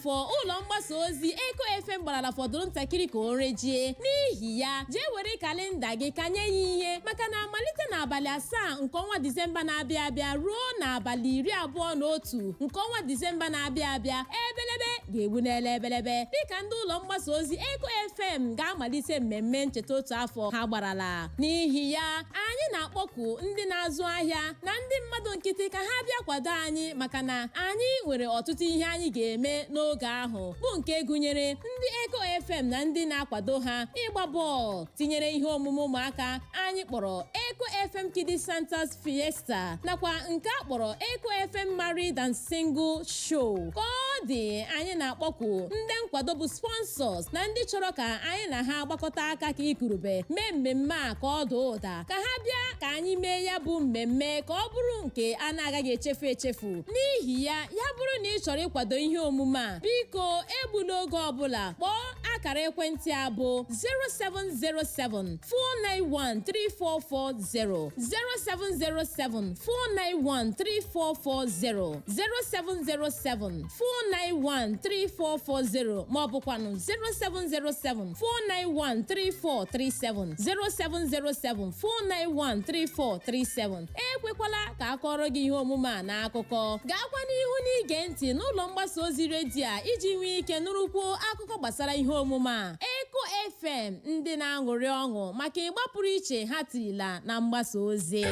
afọ ụlọ mgbasa ozi Eko FM gbarala fọdụrụ ntakịrị ka o rejie. N'ihi ya jee were kalenda gị kanye ya ihe maka na amalite n'abalị 7 nke ọnwa Disemba na-abịa abịa ruo n'abalị 21 nke ọnwa Disemba na-abịa abịa ebelebe ga-egbu n'ele ebelebe dịka ndị ụlọ mgbasa ozi Eko FM ga-amalite mmemme ncheta otu afọ ha gbarala. N'ihi ya anyị na-akpọku ndị na-azụ ahịa na ndị mmadụ nkịtị ka ha bịa kwado anyị maka na anyị nwere ọtụtụ ihe anyị ga-eme n'oge ahụ bụ nke gụnyere ndị Eko FM na ndị na-akwado ha ịgba bọọlụ tinyere ihe omume ụmụaka anyị kpọrọ Eko FM Kids Santa's Fiesta nakwa nke a kpọrọ Eko FM Married and Single Show. Ka ọ dị anyị na-akpọku ndị nkwado bụ sponsors na ndị chọrọ ka anyị na ha gbakọta aka ka ikurube mee mmemme a ka ọ dị ụda ka ha bịa ka anyị mee ya bụ mmemme ka ọ bụrụ nke a na-agaghị echefu. N'ihi ya bụrụ na ị chọrọ ịkwado ihe omume a biko egbula oge ọbụla kpọọ akara ekwentị a bụ 0707 491 3440 0707 491 3440 0707 491 3440 ma ọ bụkwanụ 0707 491 3437 0707 491 3437. Ekwekwala ka akọrọ gị ihe omume a n'akụkọ. Gaakwa n'ihu n'ige ntị n'ụlọ mgbasa ozi redio a iji nwee ike nụrụkwuo akụkọ gbasara ihe omume a. Eko FM ndị na-aṅụrị ọṅụ maka ịgba pụrụ iche ha tirila na mgbasa ozi.